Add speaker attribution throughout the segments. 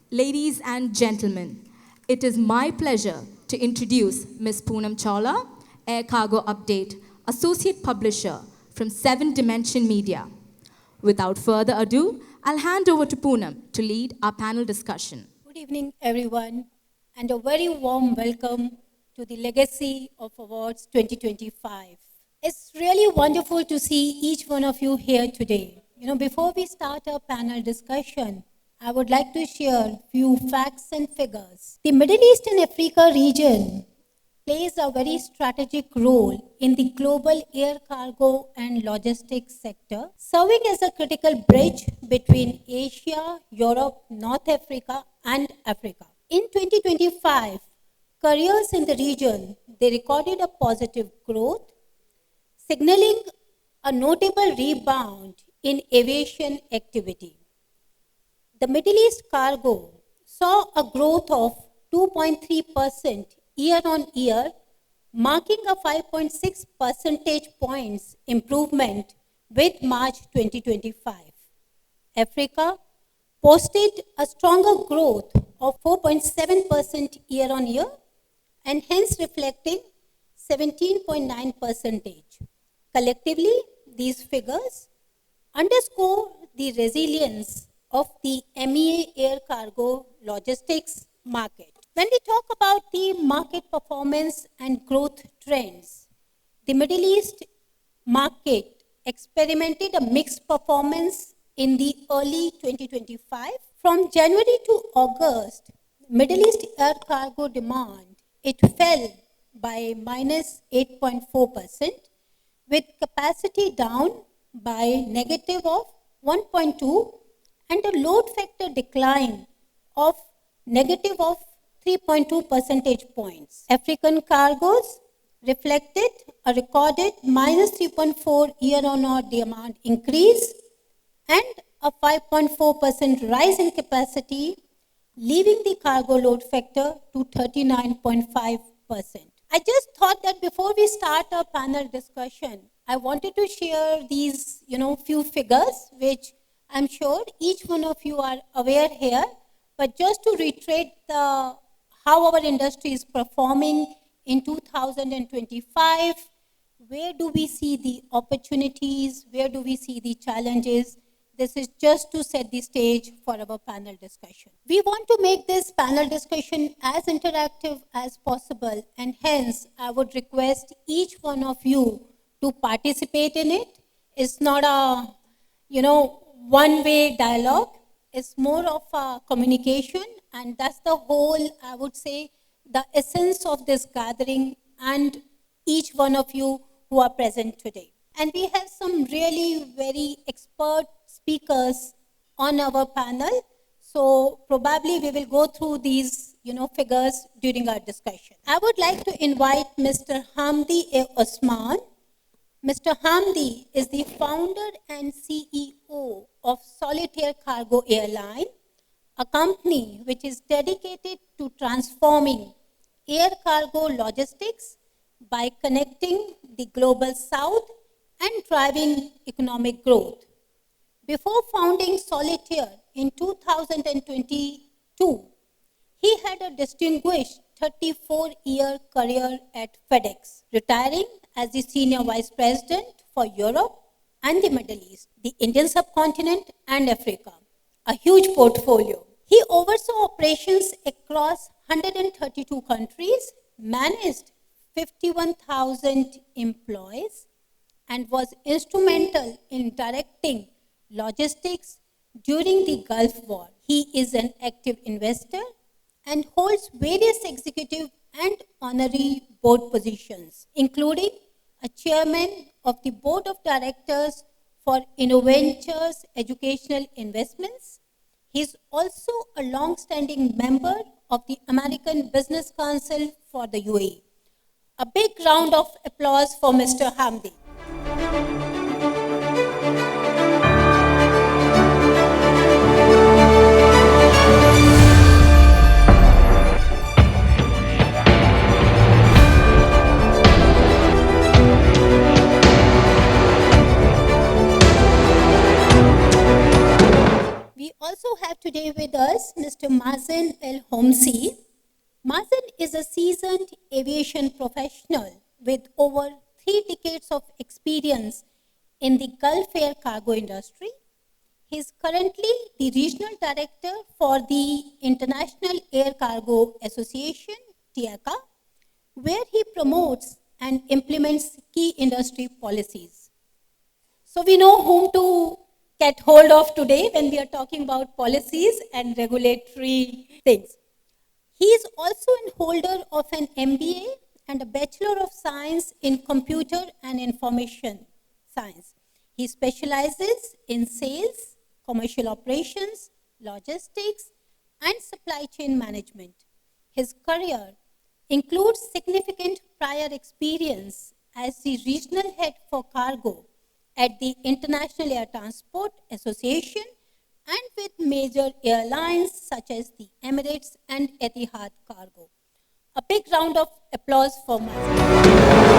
Speaker 1: Ladies and gentlemen, it is my pleasure to introduce Ms. Poonam Chawla, Air Cargo Update, Associate Publisher from 7 Dimension Media. Without further ado, I'll hand over to Poonam to lead our panel discussion.
Speaker 2: Good evening, everyone, and a very warm welcome to the Legacy of Awards 2025. It's really wonderful to see each one of you here today. Before we start our panel discussion, I would like to share a few facts and figures. The Middle East and Africa region plays a very strategic role in the global air cargo and logistics sector, serving as a critical bridge between Asia, Europe, North Africa, and Africa. In 2025, carriers in the region, they recorded a positive growth, signaling a notable rebound in aviation activity. The Middle East cargo saw a growth of 2.3% year-on-year, marking a 5.6 percentage points improvement with March 2025. Africa posted a stronger growth of 4.7% year-on-year and hence reflecting 17.9%. Collectively, these figures underscore the resilience of the MEA air cargo logistics market. When we talk about the market performance and growth trends, the Middle East market experimented a mixed performance in the early 2025. From January to August, Middle East air cargo demand, it fell by minus 8.4%, with capacity down by negative of 1.2 and a load factor decline of negative of 3.2 percentage points. African cargoes reflected a recorded minus 3.4 year-on-year demand increase and a 5.4% rise in capacity, leaving the cargo load factor to 39.5%. I just thought that before we start our panel discussion, I wanted to share these, few figures, which I'm sure each one of you are aware here, but just to reiterate how our industry is performing in 2025, where do we see the opportunities, where do we see the challenges? This is just to set the stage for our panel discussion. We want to make this panel discussion as interactive as possible, and hence I would request each one of you to participate in it. It's not a, one-way dialogue. It's more of a communication, and that's the whole, I would say, the essence of this gathering and each one of you who are present today. And we have some really very expert speakers on our panel. So probably we will go through these, figures during our discussion. I would like to invite Mr. Hamdi Osman. Mr. Hamdi is the founder and CEO of SolitAir Cargo Airline, a company which is dedicated to transforming air cargo logistics by connecting the global south and driving economic growth. Before founding SolitAir in 2022, he had a distinguished 34-year career at FedEx, retiring as the Senior Vice President for Europe and the Middle East, the Indian subcontinent and Africa, a huge portfolio. He oversaw operations across 132 countries, managed 51,000 employees, and was instrumental in directing logistics during the Gulf War. He is an active investor and holds various executive and honorary board positions, including a chairman of the board of directors for Innoventures Educational Investments. He is also a long-standing member of the American Business Council for the UAE. A big round of applause for Mr. Hamdi. We also have today with us Mr. Mazen Al Homsi. Mazen is a seasoned aviation professional with over 3 decades of experience in the Gulf air cargo industry. He is currently the regional director for the International Air Cargo Association, TIACA, where he promotes and implements key industry policies. So we know whom to get hold of today when we are talking about policies and regulatory things. He is also a holder of an MBA and a Bachelor of Science in Computer and Information Science. He specializes in sales, commercial operations, logistics, and supply chain management. His career includes significant prior experience as the regional head for cargo at the International Air Transport Association and with major airlines such as the Emirates and Etihad Cargo. A big round of applause for Mazen.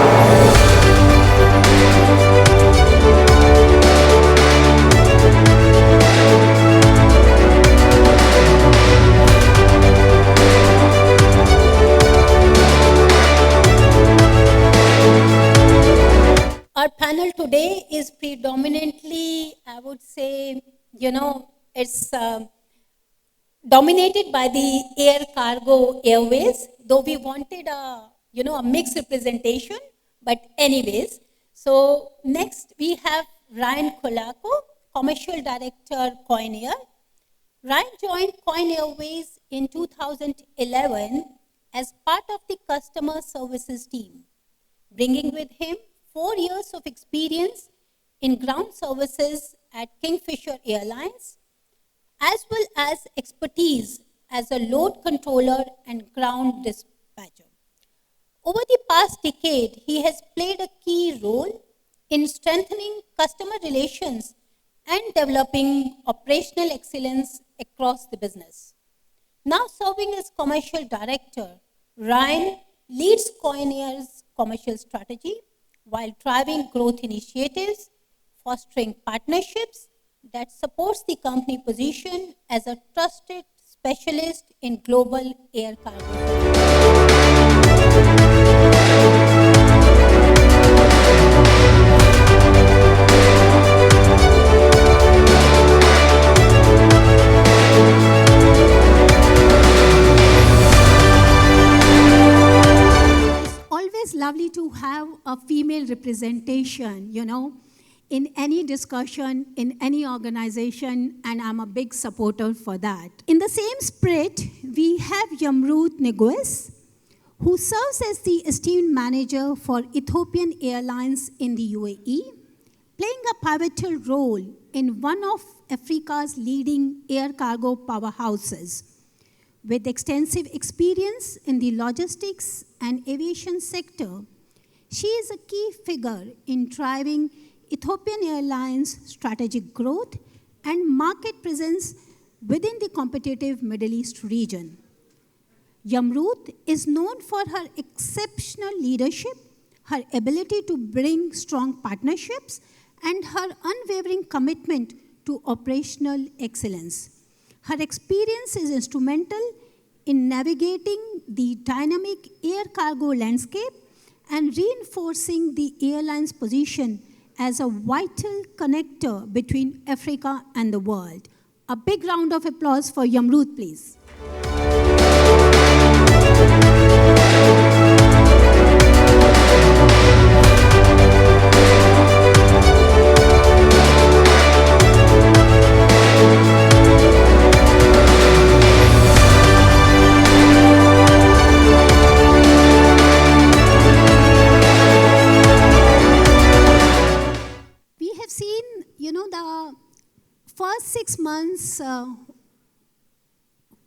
Speaker 2: Our panel today is predominantly, I would say, it's dominated by the air cargo airways, though we wanted a mixed representation, but anyways. So next we have Ryan Colaco, Commercial Director, Coyne Air. Ryan joined Coyne Airways in 2011 as part of the customer services team, bringing with him 4 years of experience in ground services at Kingfisher Airlines, as well as expertise as a load controller and ground dispatcher. Over the past decade, he has played a key role in strengthening customer relations and developing operational excellence across the business. Now serving as commercial director, Ryan leads Coyne Air's commercial strategy while driving growth initiatives, fostering partnerships that supports the company position as a trusted specialist in global air cargo.
Speaker 3: Always lovely to have a female representation, in any discussion, in any organization, and I'm a big supporter for that. In the same spirit, we have Yamrot Nigussie, who serves as the esteemed manager for Ethiopian Airlines in the UAE, playing a pivotal role in one of Africa's leading air cargo powerhouses. With extensive experience in the logistics and aviation sector, she is a key figure in driving Ethiopian Airlines' strategic growth and market presence within the competitive Middle East region. Yamrot is known for her exceptional leadership, her ability to bring strong partnerships, and her unwavering commitment to operational excellence. Her experience is instrumental in navigating the dynamic air cargo landscape and reinforcing the airline's position as a vital connector between Africa and the world. A big round of applause for Yamrot, please. The first 6 months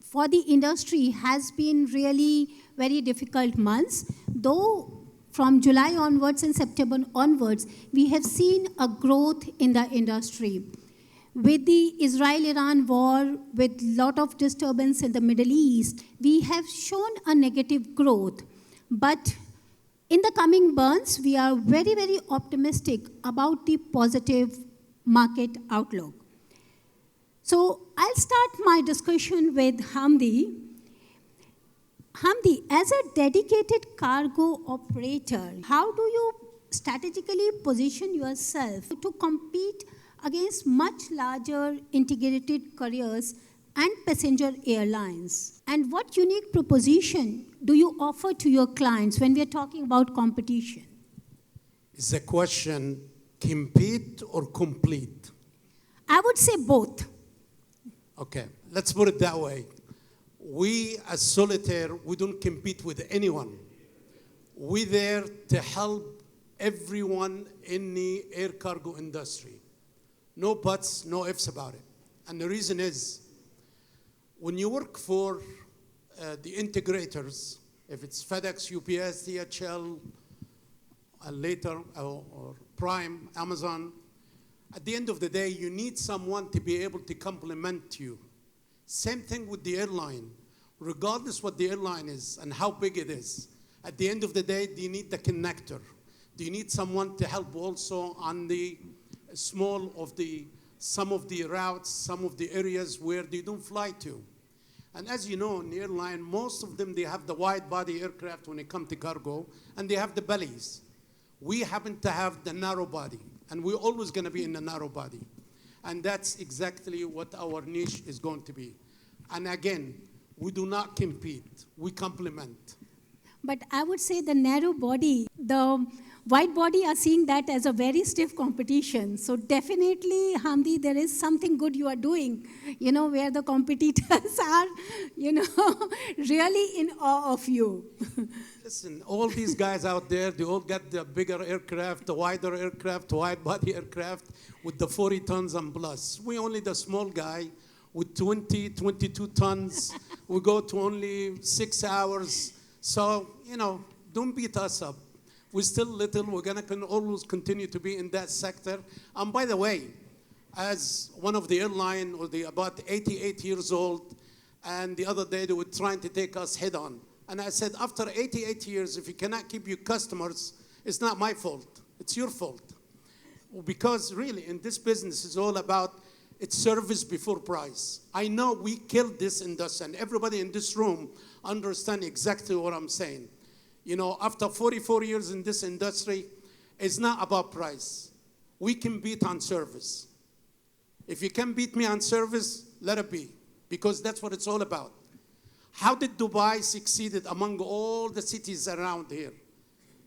Speaker 3: for the industry has been really very difficult months, though from July onwards and September onwards, we have seen a growth in the industry. With the Israel-Iran war, with a lot of disturbance in the Middle East, we have shown a negative growth. But in the coming months, we are very, very optimistic about the positive market outlook. So I'll start my discussion with Hamdi. Hamdi, as a dedicated cargo operator, how do you strategically position yourself to compete against much larger integrated carriers and passenger airlines? And what unique proposition do you offer to your clients when we are talking about competition?
Speaker 4: Is the question compete or complete?
Speaker 3: I would say both.
Speaker 4: Okay, let's put it that way. We as SolitAir, we don't compete with anyone. We're there to help everyone in the air cargo industry. No buts, no ifs about it. And the reason is, when you work for the integrators, if it's FedEx, UPS, DHL, later, or Prime, Amazon, at the end of the day, you need someone to be able to complement you. Same thing with the airline. Regardless what the airline is and how big it is, at the end of the day, do you need the connector? Do you need someone to help also on the some of the routes, some of the areas where they don't fly to? And as you know, in the airline, most of them, they have the wide-body aircraft when it comes to cargo, and they have the bellies. We happen to have the narrow body, and we're always going to be in the narrow body. And that's exactly what our niche is going to be. And again, we do not compete, we complement.
Speaker 3: But I would say the narrow body, the wide body are seeing that as a very stiff competition. So definitely, Hamdi, there is something good you are doing, where the competitors are, really in awe of you.
Speaker 4: Listen, all these guys out there, they all got the bigger aircraft, the wider aircraft, the wide body aircraft with the 40 tons and plus. We only the small guy with 20, 22 tons. We go to only 6 hours. So, don't beat us up. We're still little. We're going to always continue to be in that sector. And by the way, as one of the airline, about 88 years old, and the other day they were trying to take us head on. And I said, after 88 years, if you cannot keep your customers, it's not my fault. It's your fault. Because really, in this business, it's all about it's service before price. I know we killed this industry, and everybody in this room understands exactly what I'm saying. After 44 years in this industry, it's not about price. We can beat on service. If you can beat me on service, let it be, because that's what it's all about. How did Dubai succeed among all the cities around here?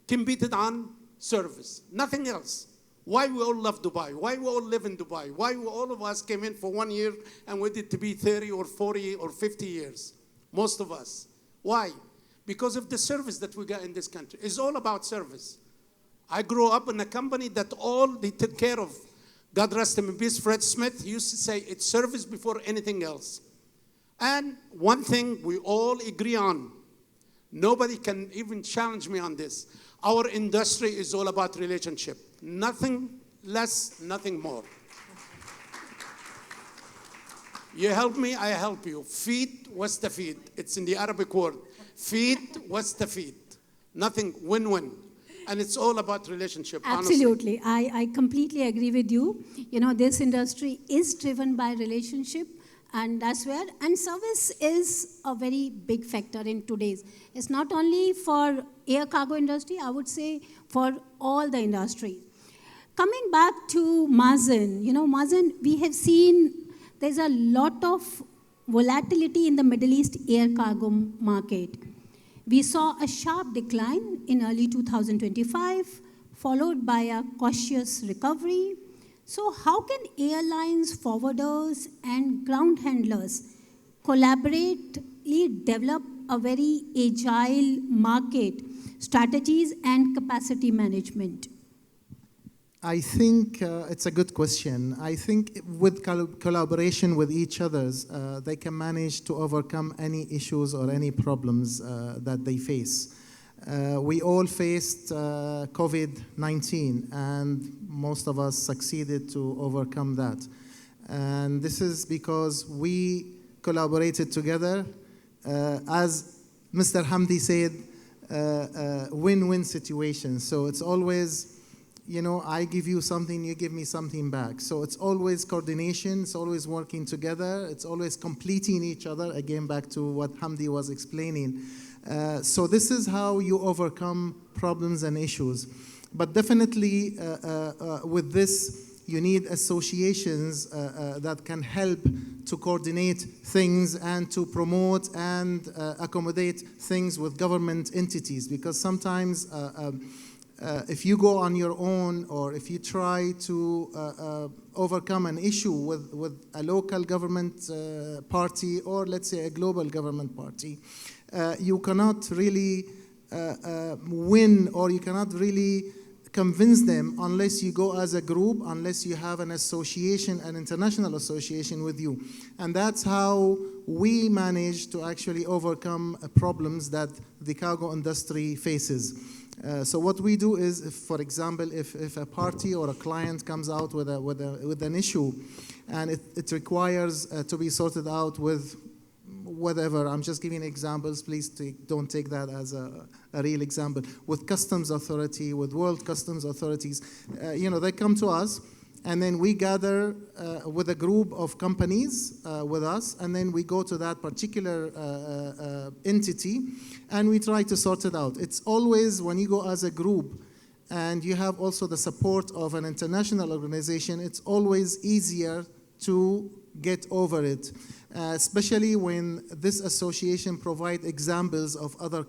Speaker 4: Competed on service, nothing else. Why we all love Dubai? Why we all live in Dubai? Why all of us came in for 1 year and waited to be 30 or 40 or 50 years? Most of us. Why? Because of the service that we got in this country. It's all about service. I grew up in a company that all they took care of. God rest him in peace, Fred Smith used to say, it's service before anything else. And one thing we all agree on, nobody can even challenge me on this. Our industry is all about relationship. Nothing less, nothing more. You help me, I help you. Feed, what's the feed? It's in the Arabic word. Feed, what's the feed? Nothing, win-win. And it's all about relationship,
Speaker 3: Absolutely.
Speaker 4: Honestly.
Speaker 3: I completely agree with you. This industry is driven by relationship, and that's where, and service is a very big factor in today's. It's not only for air cargo industry, I would say for all the industry. Coming back to Mazen, Mazen, we have seen there's a lot of volatility in the Middle East air cargo market. We saw a sharp decline in early 2025, followed by a cautious recovery. So how can airlines, forwarders, and ground handlers collaboratively develop a very agile market strategies and capacity management?
Speaker 5: I think it's a good question. I think with collaboration with each others, they can manage to overcome any issues or any problems that they face. We all faced COVID-19, and most of us succeeded to overcome that. And this is because we collaborated together. As Mr. Hamdi said, win-win situation. So it's always I give you something, you give me something back. So it's always coordination, it's always working together, it's always completing each other, again back to what Hamdi was explaining. So this is how you overcome problems and issues. But definitely with this, you need associations that can help to coordinate things and to promote and accommodate things with government entities, because sometimes if you go on your own, or if you try to overcome an issue with a local government party, or let's say a global government party, you cannot really win, or you cannot really convince them unless you go as a group, unless you have an association, an international association with you. And that's how we manage to actually overcome problems that the cargo industry faces. So what we do is, if, for example, if a party or a client comes out with an issue, and it requires to be sorted out with whatever, I'm just giving examples, please don't take that as a real example, with customs authority, with world customs authorities, they come to us, and then we gather with a group of companies with us, and then we go to that particular entity, and we try to sort it out. It's always, when you go as a group, and you have also the support of an international organization, it's always easier to get over it, especially when this association provide examples of other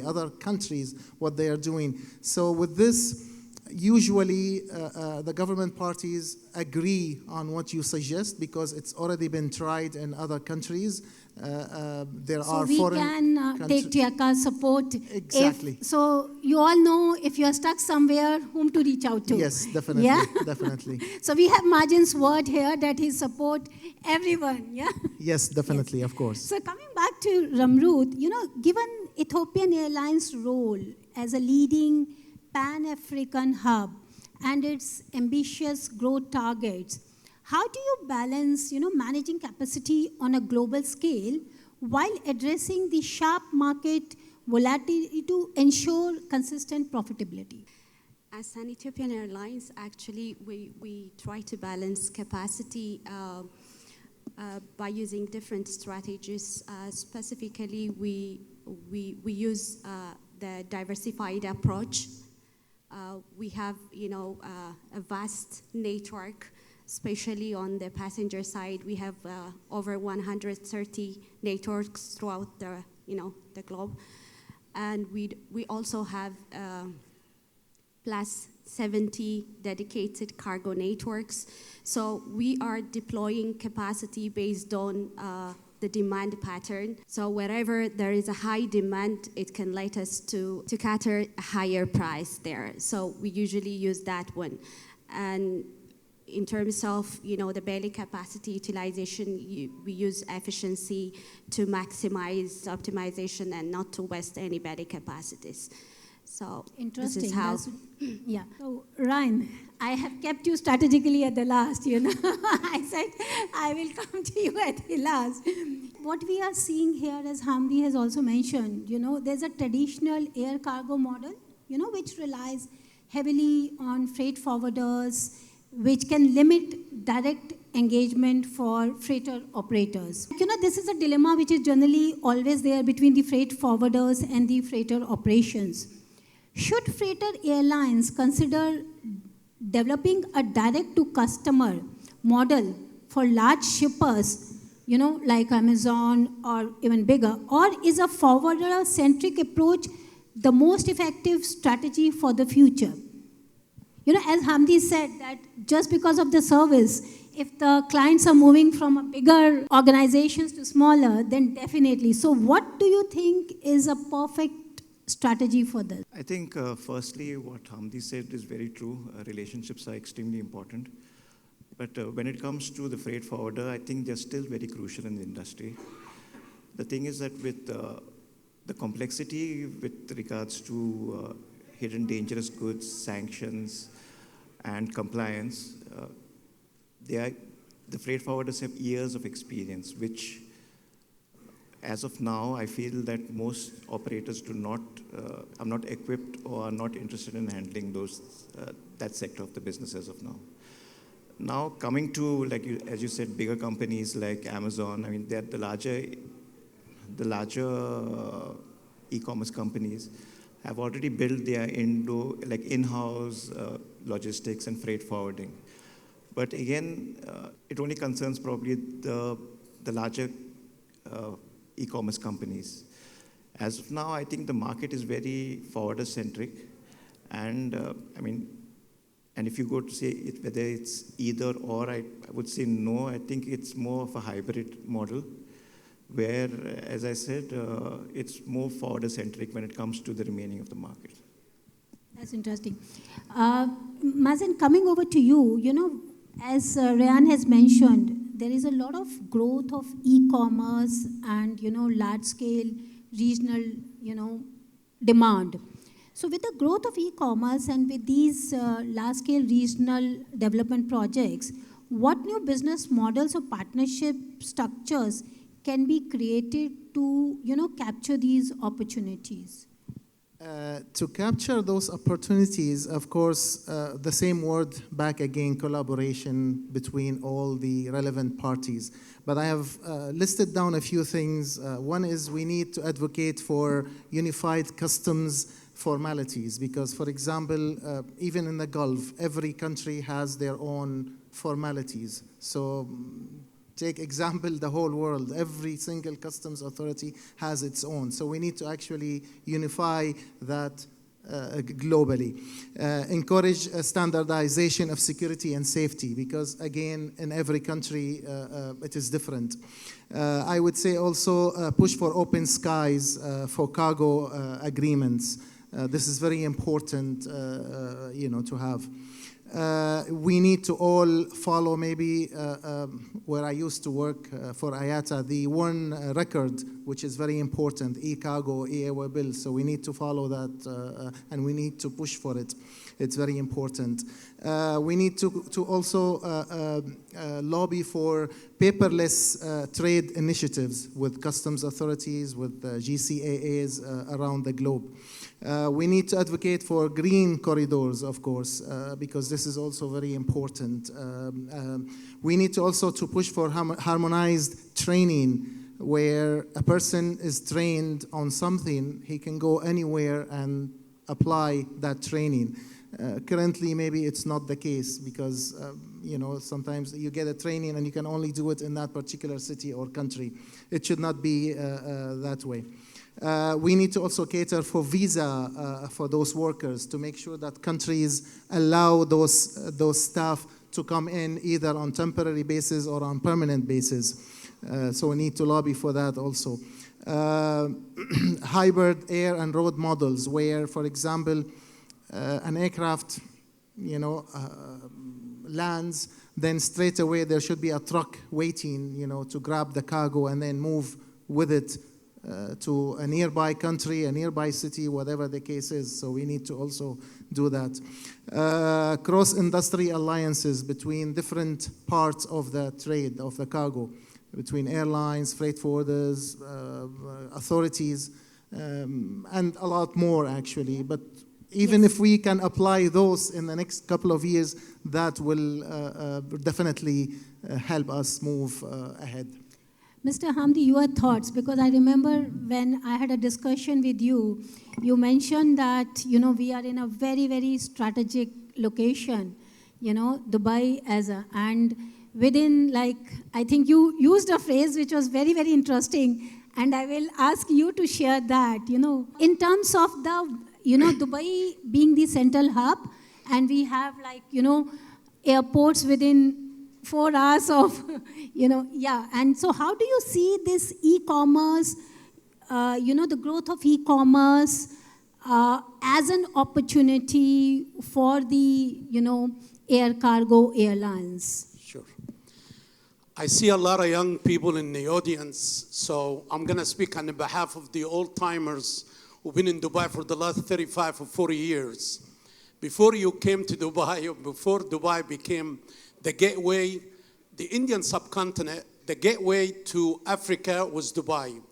Speaker 5: other countries, what they are doing. So with this, usually the government parties agree on what you suggest, because it's already been tried in other countries. There are foreign
Speaker 3: can take TIACA support.
Speaker 5: Exactly.
Speaker 3: So you all know, if you're stuck somewhere, whom to reach out to.
Speaker 5: Yes, definitely.
Speaker 3: Yeah?
Speaker 5: Definitely.
Speaker 3: So we have Mazen's word here that he support everyone. Yeah.
Speaker 5: Yes, definitely,
Speaker 3: Yes.
Speaker 5: of course.
Speaker 3: So coming back to Yamrot, given Ethiopian Airlines' role as a leading Pan-African hub and its ambitious growth targets, how do you balance, managing capacity on a global scale while addressing the sharp market volatility to ensure consistent profitability?
Speaker 6: As an Ethiopian Airlines, actually, we try to balance capacity by using different strategies. Specifically, we use the diversified approach. We have, a vast network, especially on the passenger side. We have over 130 networks throughout the globe, and we also have plus 70 dedicated cargo networks. So we are deploying capacity based on the demand pattern. So wherever there is a high demand, it can let us to cater a higher price there. So we usually use that one. And in terms of, the belly capacity utilization, we use efficiency to maximize optimization and not to waste any belly capacities. So
Speaker 3: interesting.
Speaker 6: This is how.
Speaker 3: Yeah. So Ryan, I have kept you strategically at the last. I said I will come to you at the last. What we are seeing here, as Hamdi has also mentioned, there's a traditional air cargo model, which relies heavily on freight forwarders, which can limit direct engagement for freighter operators. This is a dilemma which is generally always there between the freight forwarders and the freighter operations. Should freighter airlines consider developing a direct-to-customer model for large shippers, like Amazon or even bigger, or is a forwarder-centric approach the most effective strategy for the future? As Hamdi said, that just because of the service, if the clients are moving from bigger organizations to smaller, then definitely. So what do you think is a perfect strategy for this?
Speaker 7: I think, firstly, what Hamdi said is very true. Relationships are extremely important. But when it comes to the freight forwarder, I think they're still very crucial in the industry. The thing is that with the complexity with regards to hidden dangerous goods, sanctions, and compliance, the freight forwarders have years of experience, which as of now, I feel that most operators are not equipped or are not interested in handling that sector of the business as of now. Now, coming to, as you said, bigger companies like Amazon, I mean, they're the larger e-commerce companies have already built their in-house logistics and freight forwarding. But again, it only concerns probably the larger e-commerce companies. As of now, I think the market is very forwarder-centric, and and if you go to say it, whether it's either or, I would say no. I think it's more of a hybrid model, where, as I said, it's more forwarder-centric when it comes to the remaining of the market.
Speaker 3: That's interesting. Mazen, coming over to you, as Rayan has mentioned, there is a lot of growth of e-commerce and, large-scale regional, demand. So with the growth of e-commerce and with these large-scale regional development projects, what new business models or partnership structures can be created to, capture these opportunities?
Speaker 5: To capture those opportunities, of course, the same word back again, collaboration between all the relevant parties. But I have listed down a few things. One is we need to advocate for unified customs formalities because, for example, even in the Gulf, every country has their own formalities. So take example, the whole world, every single customs authority has its own. So we need to actually unify that globally. Encourage a standardization of security and safety because, again, in every country, it is different. I would say also push for open skies for cargo agreements. This is very important, to have. We need to all follow maybe where I used to work for IATA, the one record, which is very important, e-cargo, e-airway bill. So we need to follow that and we need to push for it. It's very important. We need to also lobby for paperless trade initiatives with customs authorities, with GCAAs around the globe. We need to advocate for green corridors, of course, because this is also very important. We need to also to push for harmonized training, where a person is trained on something, he can go anywhere and apply that training. Currently, maybe it's not the case because, sometimes you get a training and you can only do it in that particular city or country. It should not be that way. We need to also cater for visa for those workers to make sure that countries allow those staff to come in either on temporary basis or on permanent basis. So we need to lobby for that also. Hybrid air and road models where, for example, an aircraft, lands, then straight away there should be a truck waiting, to grab the cargo and then move with it to a nearby country, a nearby city, whatever the case is. So we need to also do that. Cross-industry alliances between different parts of the trade, of the cargo, between airlines, freight forwarders, authorities, and a lot more actually. But even if we can apply those in the next couple of years, that will definitely help us move ahead.
Speaker 3: Mr. Hamdi, your thoughts, because I remember when I had a discussion with you, you mentioned that, we are in a very, very strategic location, Dubai and within, I think you used a phrase which was very, very interesting, and I will ask you to share that, in terms of the, Dubai being the central hub, and we have airports within 4 hours of, and so how do you see this e-commerce, the growth of e-commerce as an opportunity for the, air cargo airlines?
Speaker 4: Sure. I see a lot of young people in the audience, so I'm going to speak on behalf of the old-timers who've been in Dubai for the last 35 or 40 years. Before you came to Dubai, or before Dubai became the gateway, the Indian subcontinent, the gateway to Africa was Dubai.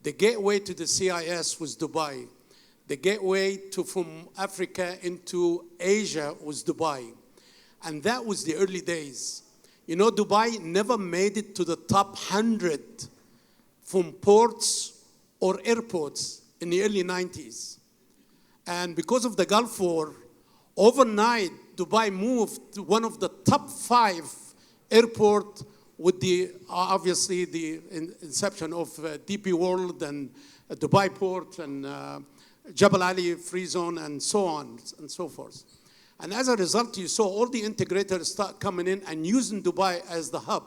Speaker 4: The gateway to the CIS was Dubai. The gateway from Africa into Asia was Dubai. And that was the early days. You know, Dubai never made it to the top 100 from ports or airports in the early 90s. And because of the Gulf War, overnight, Dubai moved to one of the top 5 airports with the, obviously, the inception of DP World and Dubai Port and Jebel Ali Free Zone and so on and so forth. And as a result, you saw all the integrators start coming in and using Dubai as the hub,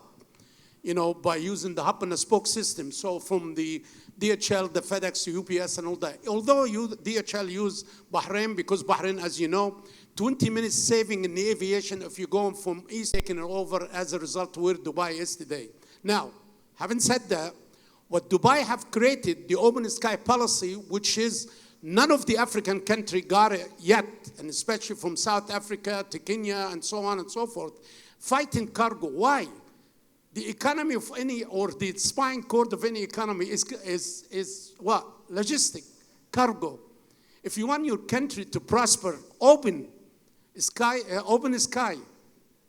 Speaker 4: you know, by using the hub and the spoke system. So from the DHL, the FedEx, UPS, and all that. Although DHL use Bahrain, because Bahrain, as you know, 20 minutes saving in the aviation if you're going from east taking it over as a result where Dubai is today. Now, having said that, what Dubai have created, the open sky policy, which is none of the African country got it yet, and especially from South Africa to Kenya and so on and so forth, fighting cargo. Why? The economy of any, or the spine cord of any economy is what? Logistic, cargo. If you want your country to prosper, open sky.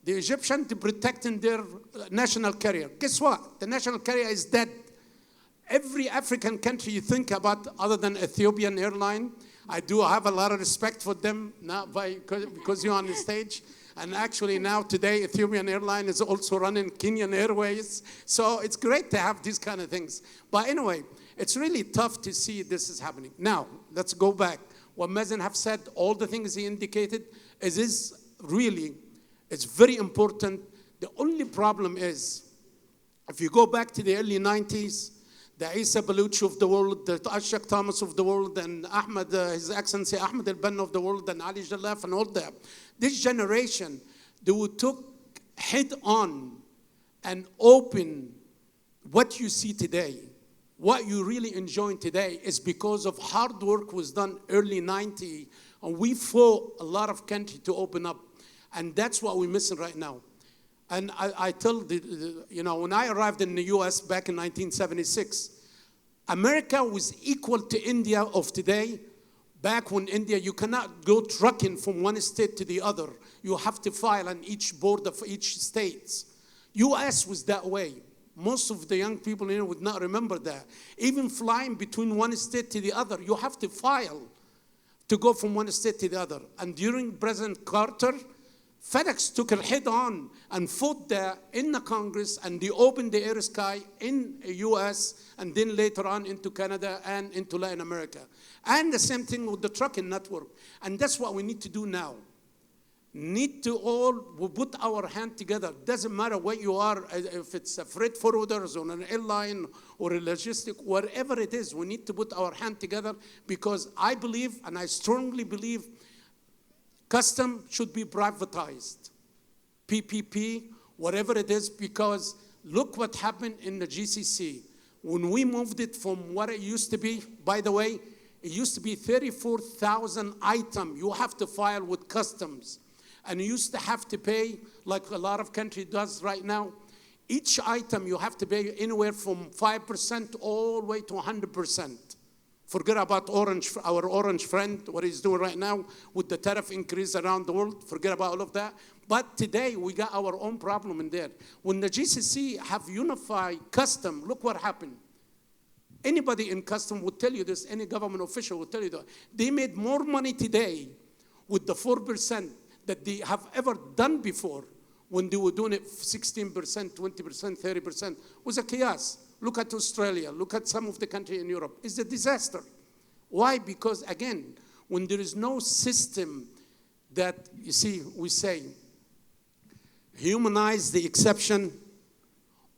Speaker 4: The Egyptian to protecting their national carrier. Guess what? The national carrier is dead. Every African country you think about, other than Ethiopian Airlines, I do have a lot of respect for them now because you're on the stage. And actually now today, Ethiopian Airlines is also running Coyne Airways. So it's great to have these kind of things. But anyway, it's really tough to see this is happening. Now, let's go back. What Mazen have said, all the things he indicated, is really, it's very important. The only problem is, if you go back to the early 90s, the Isa Baluch of the world, the Ashok Thomas of the world, and Ahmed, His Excellency Ahmed al-Banna of the world, and Ali Jalaf, and all that. This generation, they took head on and open what you see today. What you really enjoying today is because of hard work was done early 90, and we fought a lot of country to open up. And that's what we're missing right now. And I tell you know, when I arrived in the US back in 1976, America was equal to India of today. Back when India, you cannot go trucking from one state to the other. You have to file on each border for each state. US was that way. Most of the young people here would not remember that. Even flying between one state to the other, you have to file to go from one state to the other. And during President Carter, FedEx took it head on and fought there in the Congress, and they opened the air sky in the US and then later on into Canada and into Latin America. And the same thing with the trucking network. And that's what we need to do now. Need to all put our hand together. Doesn't matter what you are, if it's a freight forwarders or an airline or a logistic, whatever it is, we need to put our hand together, because I believe, and I strongly believe, custom should be privatized. PPP, whatever it is, because look what happened in the GCC. When we moved it from what it used to be, by the way, it used to be 34,000 items you have to file with customs. And you used to have to pay, like a lot of country does right now, each item you have to pay anywhere from 5% all the way to 100%. Forget about Orange, our Orange friend, what he's doing right now with the tariff increase around the world. Forget about all of that. But today, we got our own problem in there. When the GCC have unified custom, look what happened. Anybody in custom would tell you this, any government official would tell you that. They made more money today with the 4% that they have ever done before, when they were doing it 16%, 20%, 30%. It was a chaos. Look at Australia. Look at some of the countries in Europe. It's a disaster. Why? Because, again, when there is no system that, you see, we say, humanize the exception,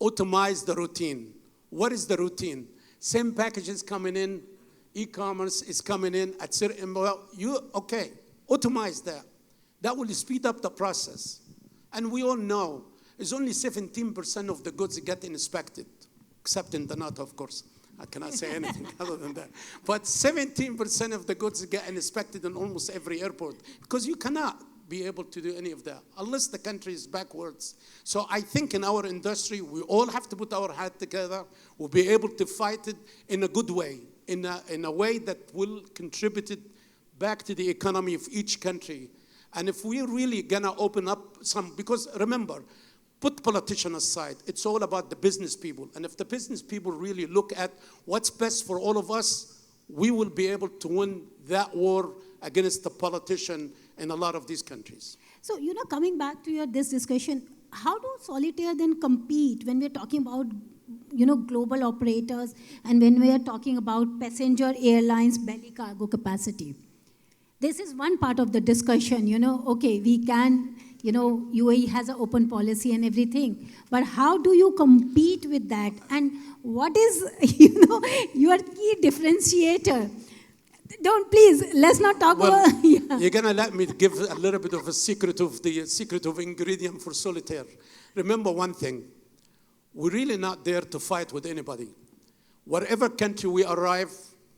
Speaker 4: automate the routine. What is the routine? Same packages coming in, e-commerce is coming in at certain, well, automate that. That will speed up the process. And we all know, it's only 17% of the goods get inspected. Except in the nut, of course. I cannot say anything other than that. But 17% of the goods get inspected in almost every airport, because you cannot be able to do any of that unless the country is backwards. So I think in our industry, we all have to put our head together. We'll be able to fight it in a good way, in a way that will contribute it back to the economy of each country. And if we're really gonna open up because remember, put politicians aside, it's all about the business people. And if the business people really look at what's best for all of us, we will be able to win that war against the politician in a lot of these countries.
Speaker 3: So, coming back to this discussion, how do SolitAir then compete when we're talking about, global operators and when we are talking about passenger airlines belly cargo capacity? This is one part of the discussion, okay, we can, UAE has an open policy and everything, but how do you compete with that? And what is, your key differentiator? Please, let's not talk about... Yeah.
Speaker 4: You're going to let me give a little bit of a secret of ingredient for SolitAir. Remember one thing, we're really not there to fight with anybody. Wherever country we arrive,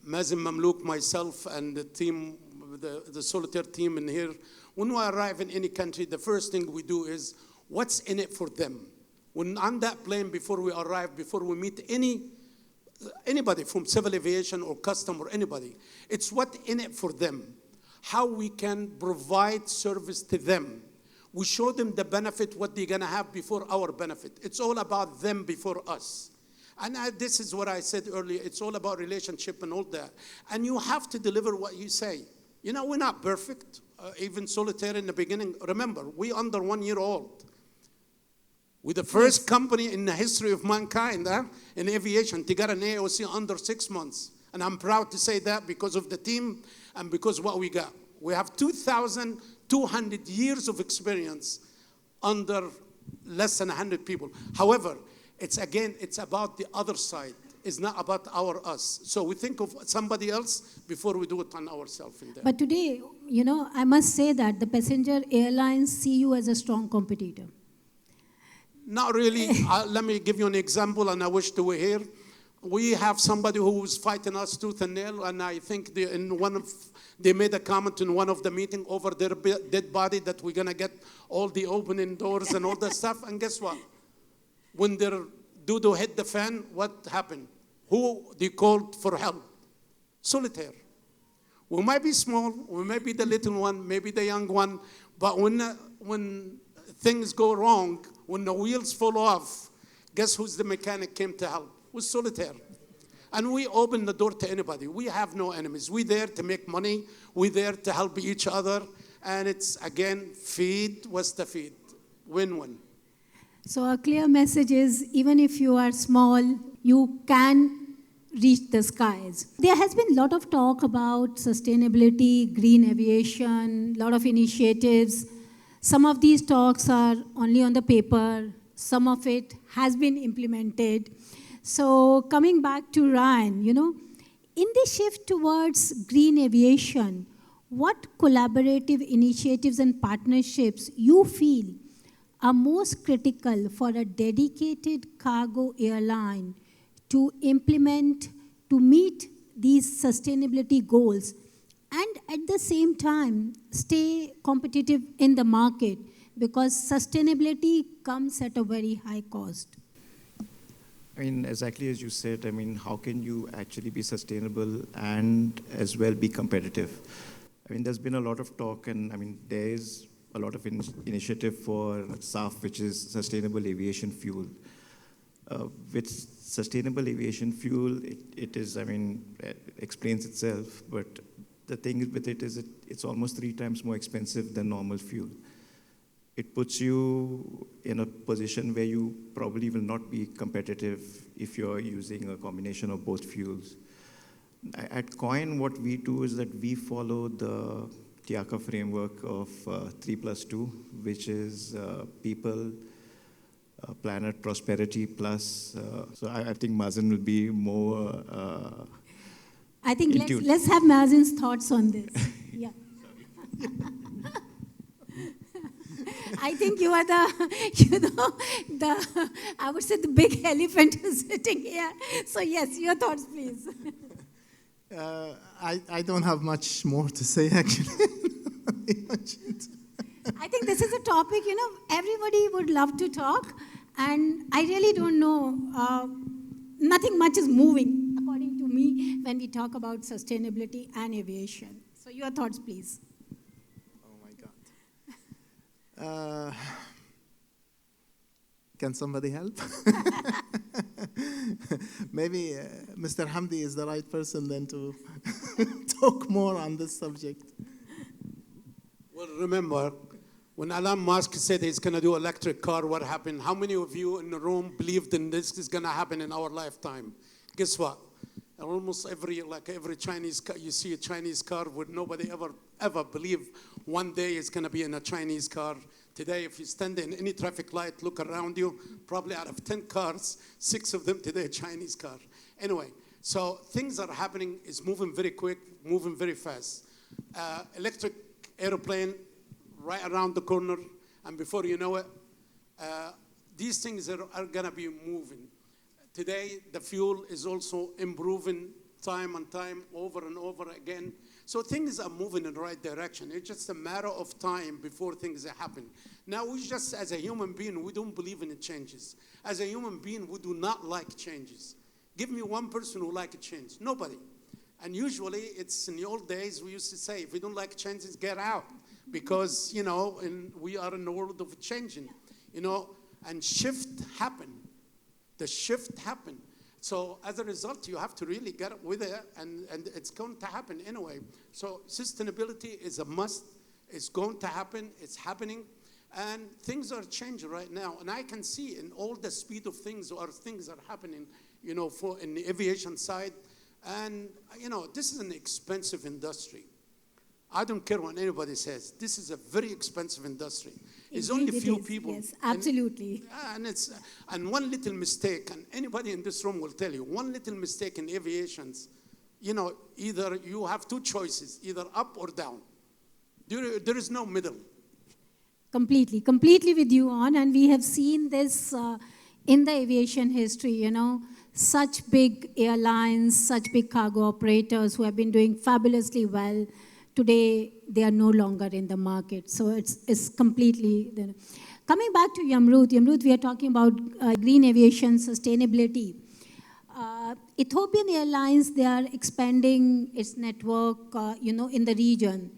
Speaker 4: Mazen Mamlouk, myself, and the team, the SolitAir team in here, when we arrive in any country, the first thing we do is, what's in it for them? When on that plane, before we arrive, before we meet anybody from civil aviation or custom or anybody, it's what in it for them, how we can provide service to them. We show them the benefit, what they're gonna have before our benefit. It's all about them before us. And this is what I said earlier, it's all about relationship and all that. And you have to deliver what you say. We're not perfect. Even SolitAir in the beginning, remember, we're under 1 year old. We're the first company in the history of mankind in aviation to get an AOC under 6 months. And I'm proud to say that because of the team and because of what we got. We have 2,200 years of experience under less than 100 people. However, it's about the other side. It's not about us. So we think of somebody else before we do it on ourselves.
Speaker 3: But today, I must say that the passenger airlines see you as a strong competitor.
Speaker 4: Not really. Let me give you an example, and I wish they were here. We have somebody who was fighting us tooth and nail, and I think they made a comment in one of the meetings over their dead body that we're going to get all the opening doors and all that stuff. And guess what? When their doo-doo hit the fan, what happened? Who they called for help? SolitAir. We might be small, we might be the little one, maybe the young one, but when things go wrong, when the wheels fall off, guess who's the mechanic came to help? It was SolitAir. And we open the door to anybody. We have no enemies. We're there to make money. We're there to help each other. And it's, again, feed. What's the feed? Win-win.
Speaker 3: So a clear message is, even if you are small, you can reach the skies. There has been a lot of talk about sustainability, green aviation, a lot of initiatives. Some of these talks are only on the paper. Some of it has been implemented. So coming back to Ryan, in the shift towards green aviation, what collaborative initiatives and partnerships you feel are most critical for a dedicated cargo airline to implement, to meet these sustainability goals, and at the same time, stay competitive in the market, because sustainability comes at a very high cost?
Speaker 7: Exactly as you said, how can you actually be sustainable and as well be competitive? There's been a lot of talk, and there is a lot of initiative for SAF, which is Sustainable Aviation Fuel. With Sustainable Aviation Fuel, it is, explains itself, but the thing with it is it's almost 3 times more expensive than normal fuel. It puts you in a position where you probably will not be competitive if you're using a combination of both fuels. At Coyne, what we do is that we follow the TIACA framework of 3+2, which is people, planet, prosperity, plus. So I think Mazen will be more
Speaker 3: I think let's have Mazen's thoughts on this. Yeah. I think you are I would say the big elephant is sitting here. So yes, your thoughts, please.
Speaker 5: I don't have much more to say, actually.
Speaker 3: I think this is a topic, everybody would love to talk, and I really don't know, nothing much is moving, according to me, when we talk about sustainability and aviation. So your thoughts, please.
Speaker 5: Oh my God. Can somebody help? Maybe Mr. Hamdi is the right person then to talk more on this subject.
Speaker 4: Well, remember, when Elon Musk said he's going to do electric car, what happened? How many of you in the room believed in this is going to happen in our lifetime? Guess what? Almost every Chinese car, you see a Chinese car, would nobody ever believe one day it's going to be in a Chinese car. Today, if you stand in any traffic light, look around you, probably out of 10 cars, 6 of them today are Chinese car. Anyway, so things are happening, it's moving very quick, moving very fast. Electric airplane right around the corner, and before you know it, these things are going to be moving. Today, the fuel is also improving time and time, over and over again. So things are moving in the right direction. It's just a matter of time before things happen. Now, we just, as a human being, we don't believe in changes. As a human being, we do not like changes. Give me one person who likes a change. Nobody. And usually, it's in the old days, we used to say, if we don't like changes, get out. Because, we are in the world of changing, and shift happen. The shift happened. So as a result, you have to really get with it, and it's going to happen anyway. So sustainability is a must. It's going to happen. It's happening. And things are changing right now. And I can see in all the speed of things, or things are happening, for in the aviation side. And, this is an expensive industry. I don't care what anybody says. This is a very expensive industry. It's only few people.
Speaker 3: Yes, absolutely.
Speaker 4: And one little mistake, and anybody in this room will tell you, one little mistake in aviations, either you have two choices, either up or down. There is no middle.
Speaker 3: Completely with you on, and we have seen this in the aviation history, such big airlines, such big cargo operators who have been doing fabulously well. Today, they are no longer in the market. So it's completely... Coming back to Yamrot, we are talking about green aviation sustainability. Ethiopian Airlines, they are expanding its network, in the region.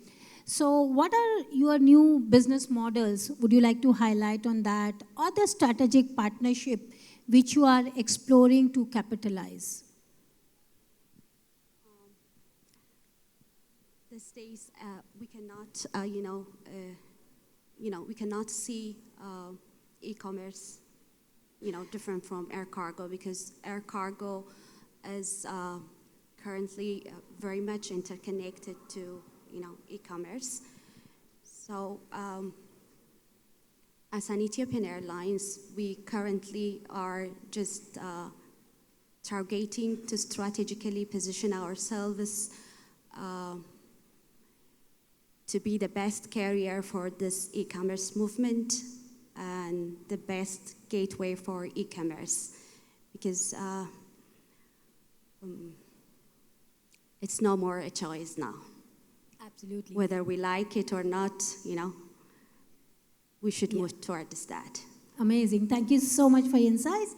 Speaker 3: So what are your new business models? Would you like to highlight on that? Or the strategic partnership which you are exploring to capitalize?
Speaker 6: These days, we cannot, we cannot see e-commerce, different from air cargo, because air cargo is currently very much interconnected to, e-commerce. So, as an Ethiopian Airlines, we currently are just targeting to strategically position ourselves to be the best carrier for this e-commerce movement and the best gateway for e-commerce, because it's no more a choice now.
Speaker 3: Absolutely.
Speaker 6: Whether we like it or not, we should move towards that.
Speaker 3: Amazing. Thank you so much for your insights.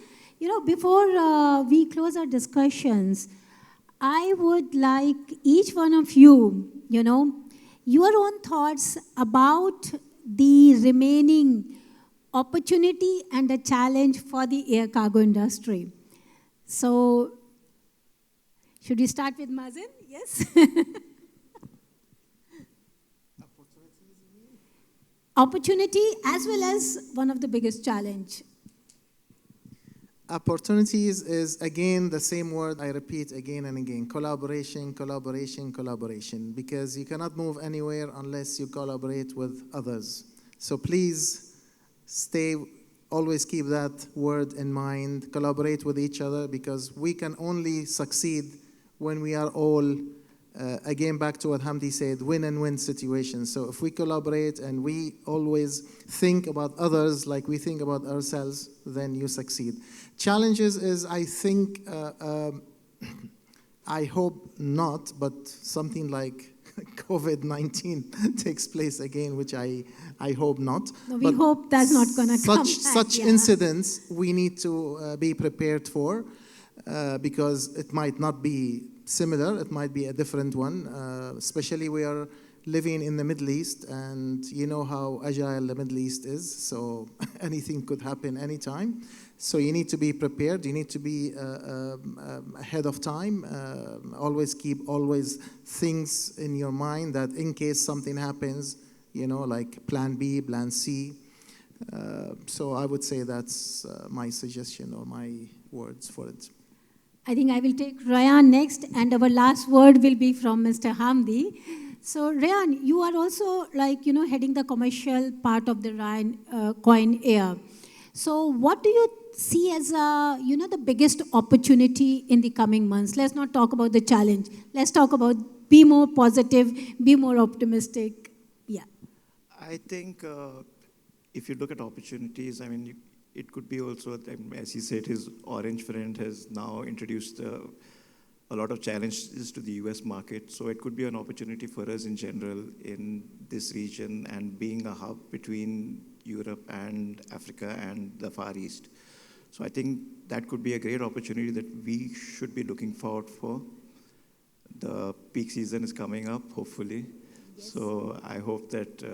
Speaker 3: Before we close our discussions, I would like each one of you, your own thoughts about the remaining opportunity and the challenge for the air cargo industry. So, should we start with Mazen? Yes? Opportunity as well as one of the biggest challenge.
Speaker 5: Opportunities is, again, the same word I repeat again and again. Collaboration, collaboration, collaboration. Because you cannot move anywhere unless you collaborate with others. So please always keep that word in mind. Collaborate with each other, because we can only succeed when we are all, again, back to what Hamdi said, win and win situations. So if we collaborate and we always think about others like we think about ourselves, then you succeed. Challenges is, I think, I hope not, but something like COVID-19 takes place again, which I hope not.
Speaker 3: No, we hope that's not going to come back.
Speaker 5: Such incidents we need to be prepared for, because it might not be similar, it might be a different one, especially we are living in the Middle East, and you know how agile the Middle East is, so anything could happen anytime. So you need to be prepared, you need to be ahead of time, always keep things in your mind that in case something happens, like plan B, plan C. So I would say that's my suggestion or my words for it.
Speaker 3: I think I will take Ryan next, and our last word will be from Mr. Hamdi. So Ryan, you are also heading the commercial part of the Coyne Air. So what do you see as the biggest opportunity in the coming months? Let's not talk about the challenge. Let's talk about be more positive, be more optimistic. Yeah.
Speaker 7: I think if you look at opportunities, it could be also, as he said, his orange friend has now introduced a lot of challenges to the US market. So it could be an opportunity for us in general in this region and being a hub between Europe and Africa and the Far East. So I think that could be a great opportunity that we should be looking forward for. The peak season is coming up, hopefully. Yes. So I hope that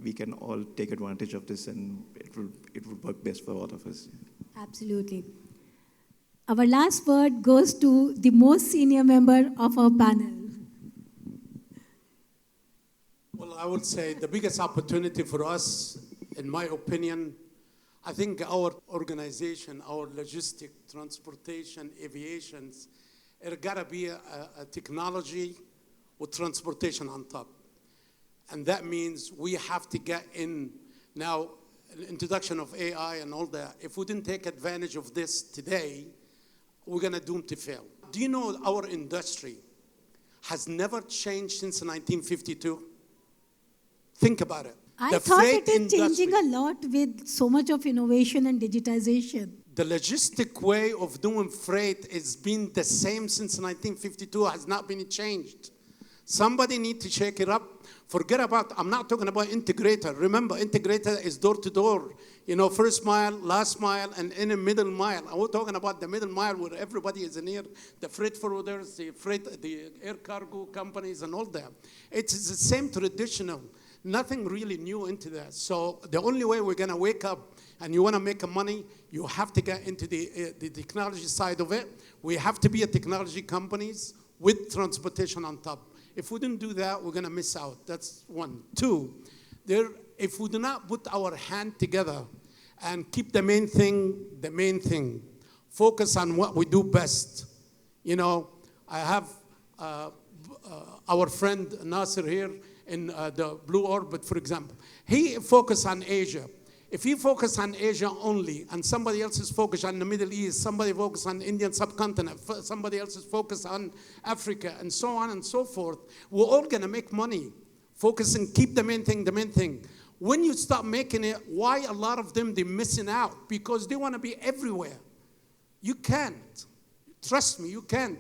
Speaker 7: we can all take advantage of this, and it will work best for all of us.
Speaker 3: Absolutely. Our last word goes to the most senior member of our panel.
Speaker 4: Well, I would say the biggest opportunity for us, in my opinion, I think our organization, our logistic, transportation, aviations, it gotta be a technology with transportation on top. And that means we have to get in now, the introduction of AI and all that. If we didn't take advantage of this today, we're gonna doom to fail. Do you know our industry has never changed since 1952? Think about it.
Speaker 3: I thought it is changing a lot with so much of innovation and digitization.
Speaker 4: The logistic way of doing freight has been the same since 1952, has not been changed. Somebody need to shake it up. Forget about, I'm not talking about integrator. Remember, integrator is door to door. First mile, last mile, and in a middle mile. And we're talking about the middle mile where everybody is in here, the freight forwarders, the air cargo companies and all that. It's the same traditional. Nothing really new into that. So the only way we're gonna wake up and you wanna make money, you have to get into the technology side of it. We have to be a technology companies with transportation on top. If we didn't do that, we're gonna miss out. That's one. Two, if we do not put our hand together and keep the main thing, focus on what we do best. I have our friend Nasser here in the Blue Orbit, for example. He focused on Asia. If he focused on Asia only, and somebody else is focused on the Middle East, somebody focused on the Indian subcontinent, somebody else is focused on Africa, and so on and so forth, we're all gonna make money. Focus and keep the main thing. When you stop making it, why a lot of them, they're missing out? Because they wanna be everywhere. You can't. Trust me, you can't.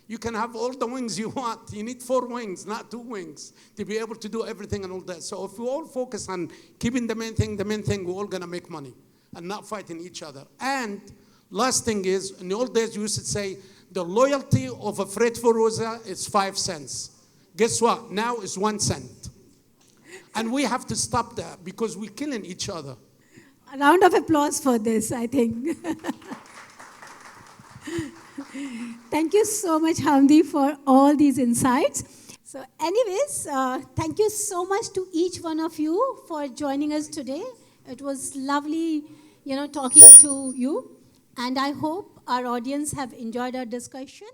Speaker 4: You can have all the wings you want. You need 4 wings, not 2 wings, to be able to do everything and all that. So if we all focus on keeping the main thing, we're all gonna make money and not fighting each other. And last thing is, in the old days, you used to say, the loyalty of a freight forwarder is 5 cents. Guess what? Now it's 1 cent. And we have to stop that because we're killing each other.
Speaker 3: A round of applause for this, I think. Thank you so much, Hamdi, for all these insights. So anyways, thank you so much to each one of you for joining us today. It was lovely, talking to you. And I hope our audience have enjoyed our discussion.